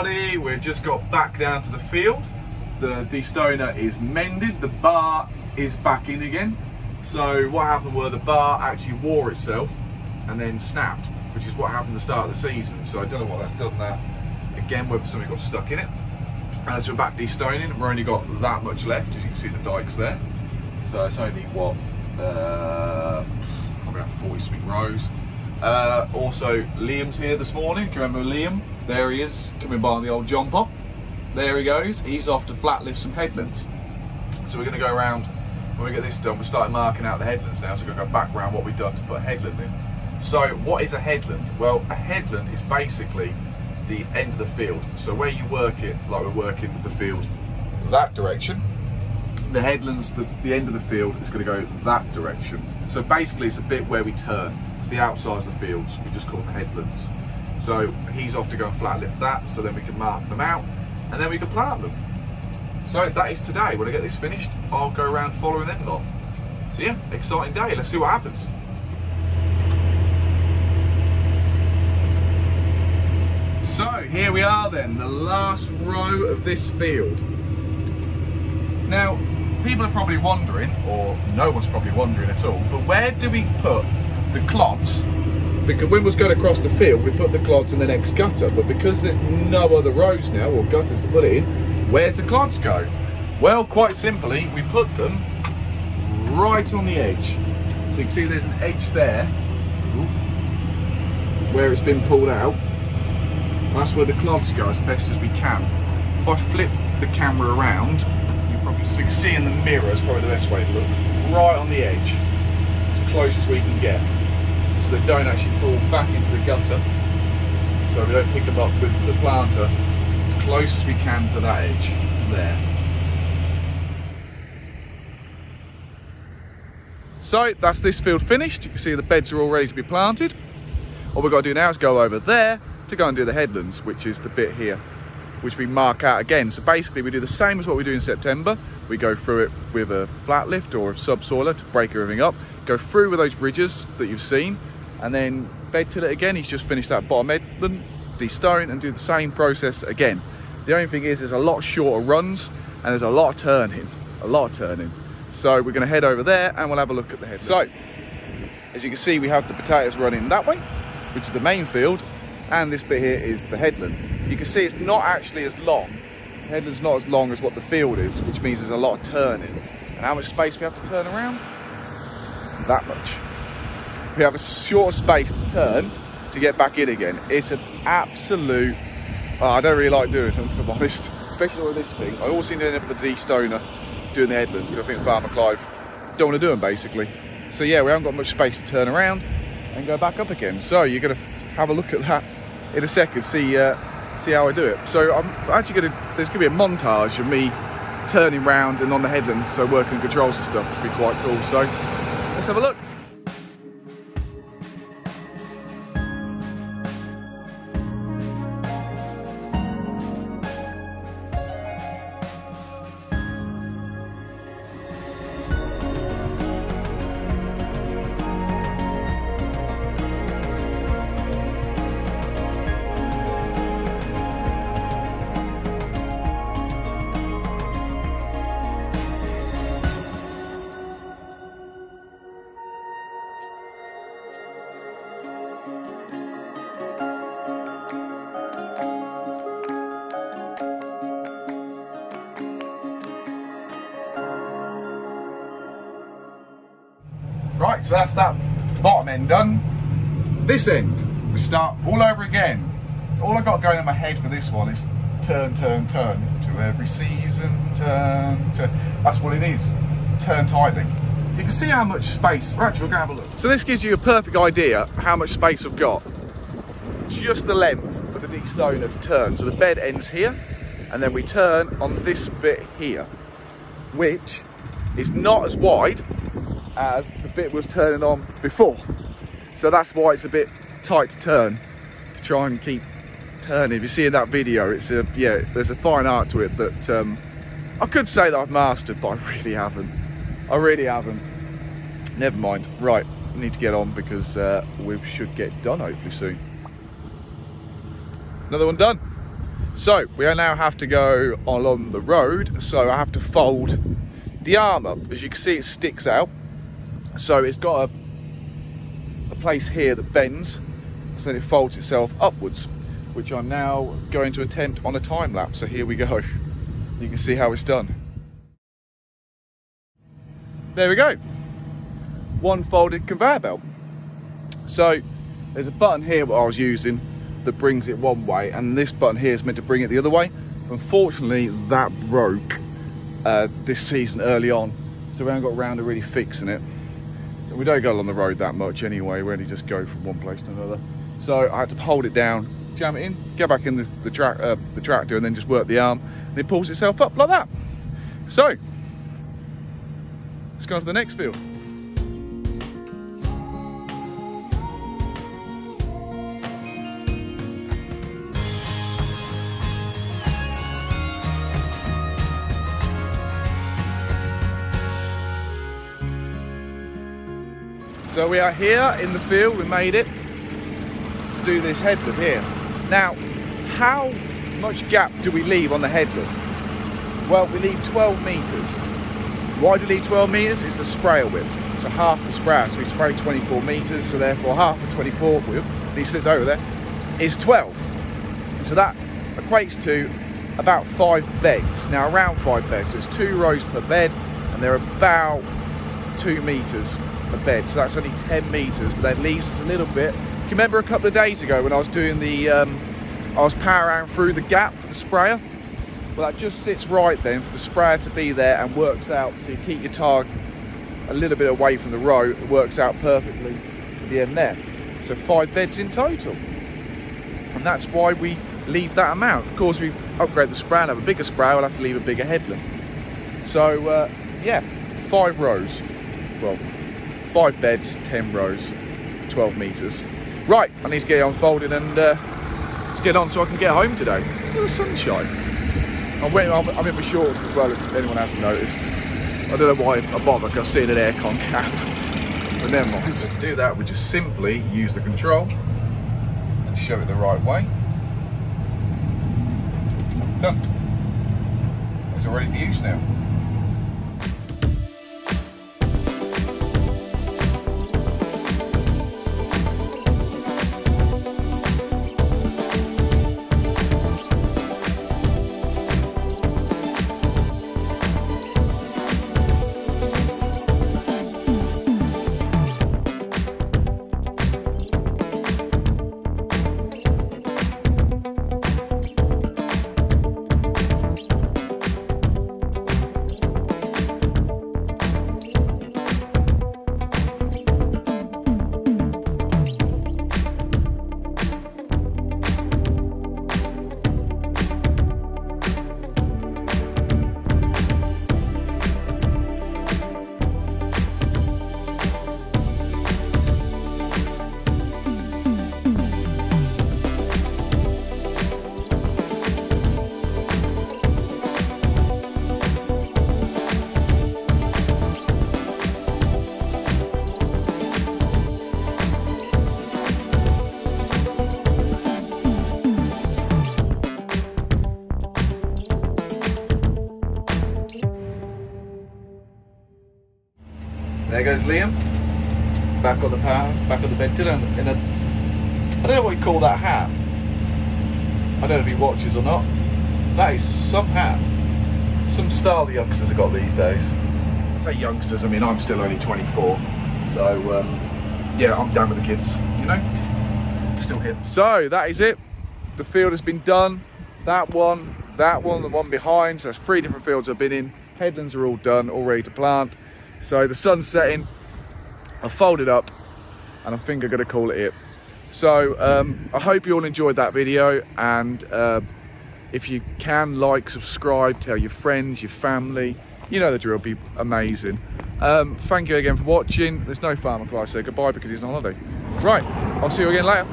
everybody, we've just got back down to the field. The destoner is mended, the bar is back in again. So what happened was the bar actually wore itself and then snapped, which is what happened at the start of the season. So I don't know what that's done that. Again, whether something got stuck in it. So we're back destoning, we've only got that much left, as you can see the dikes there. So it's only what, probably about 40 something rows. Also, Liam's here this morning. Can you remember Liam? There he is, coming by on the old John Pop. There he goes. He's off to flat lift some headlands. So we're going to go around, when we get this done, we're starting marking out the headlands now, so we're going to go back around what we've done to put a headland in. So what is a headland? Well, a headland is basically the end of the field. So where you work it, like we're working the field that direction, the headlands, the end of the field is going to go that direction. So basically it's a bit where we turn. It's the outsides of the fields, we just call them headlands. So he's off to go and flat lift that, so then we can mark them out and then we can plant them. So that is today. When I get this finished, I'll go around following them lot. So yeah, exciting day, let's see what happens. So here we are then, the last row of this field. Now, people are probably wondering, or no one's probably wondering at all, but where do we put the clods? Because when we was going across the field, we put the clods in the next gutter, but because there's no other rows now, or gutters to put it in, where's the clods go? Well, quite simply, we put them right on the edge. So you can see there's an edge there, where it's been pulled out. That's where the clods go as best as we can. If I flip the camera around, you probably see in the mirror is probably the best way to look. Right on the edge, as close as we can get. So they don't actually fall back into the gutter. So we don't pick them up with the planter. As close as we can to that edge, there. So that's this field finished. You can see the beds are all ready to be planted. All we've got to do now is go over there to go and do the headlands, which is the bit here, which we mark out again. So basically we do the same as what we do in September. We go through it with a flat lift or a subsoiler to break everything up, go through with those ridges that you've seen, and then bed till it again. He's just finished that bottom headland, destone, and do the same process again. The only thing is there's a lot shorter runs and there's a lot of turning, So we're gonna head over there and we'll have a look at the headland. So, as you can see, we have the potatoes running that way, which is the main field, and this bit here is the headland. You can see it's not actually as long. The headland's not as long as what the field is, which means there's a lot of turning. And how much space we have to turn around? That much. We have a shorter space to turn to get back in again. It's an absolute, I don't really like doing them, if I'm honest, especially with this thing. I always seem to end up with the destoner doing the headlands, because I think Farmer Clive don't want to do them basically. So yeah, we haven't got much space to turn around and go back up again. So you're going to have a look at that in a second, see how I do it. So I'm actually there's going to be a montage of me turning round and on the headlands, so working controls and stuff, which will be quite cool. So let's have a look. Right, so that's that bottom end done. This end, we start all over again. All I've got going in my head for this one is turn, turn, turn. To every season, turn, turn. That's what it is. Turn tightly. You can see how much space. Right, we're going to have a look. So this gives you a perfect idea of how much space I've got. Just the length of the destoner to turn. So the bed ends here, and then we turn on this bit here, which is not as wide as the bit was turning on before. So that's why it's a bit tight to turn, to try and keep turning. If you see in that video, it's yeah, there's a fine art to it that I could say that I've mastered, but I really haven't. Never mind. Right, I need to get on because we should get done hopefully soon. Another one done. So we now have to go along the road, so I have to fold the arm up. As you can see, it sticks out, so it's got a place here that bends, so then it folds itself upwards, which I'm now going to attempt on a time lapse. So here we go. You can see how it's done. There we go. One folded conveyor belt. So there's a button here what I was using that brings it one way, and this button here is meant to bring it the other way. Unfortunately, that broke this season early on, so we haven't got around to really fixing it. We don't go along the road that much anyway, we only just go from one place to another. So I had to hold it down, jam it in, get back in the tractor, and then just work the arm, and it pulls itself up like that. So let's go on to the next field. So we are here in the field, we made it to do this headland here. Now, how much gap do we leave on the headland? Well, we leave 12 metres. Why do we leave 12 metres? It's the sprayer width. So half the sprayer, so we spray 24 metres, so therefore half of 24, he slipped over there, is 12. So that equates to about 5 beds. Now around 5 beds, so it's 2 rows per bed, and they're about 2 metres a bed, so that's only 10 metres, but that leaves us a little bit. Can you remember a couple of days ago when I was doing the, I was powering through the gap for the sprayer? Well, that just sits right then for the sprayer to be there and works out, so you keep your tire a little bit away from the row, it works out perfectly to the end there. So 5 beds in total, and that's why we leave that amount. Of course, we upgrade the sprayer and have a bigger sprayer, we'll have to leave a bigger headland. So yeah, 5 rows, well, 5 beds, 10 rows, 12 metres. Right, I need to get it unfolded and let's get on so I can get home today. Look at the sunshine. I'm in my shorts as well, if anyone hasn't noticed. I don't know why I bother, because I sit in an aircon cap. But never mind. So to do that, we just simply use the control and shove it the right way. Done. It's all ready for use now. There goes Liam, back on the power, back on the bed, in a, I don't know what you call that hat. I don't know if he watches or not. That is some hat. Some style the youngsters have got these days. I say youngsters, I mean I'm still only 24. So yeah, I'm down with the kids, you know, still here. So that is it. The field has been done. That one, the one behind. So that's 3 different fields I've been in. Headlands are all done, all ready to plant. So the sun's setting, I've folded up, and I think I'm gonna call it it. So I hope you all enjoyed that video, and if you can, like, subscribe, tell your friends, your family, you know the drill, be amazing. Thank you again for watching. There's no farmer cry, say goodbye because he's on holiday. Right, I'll see you again later.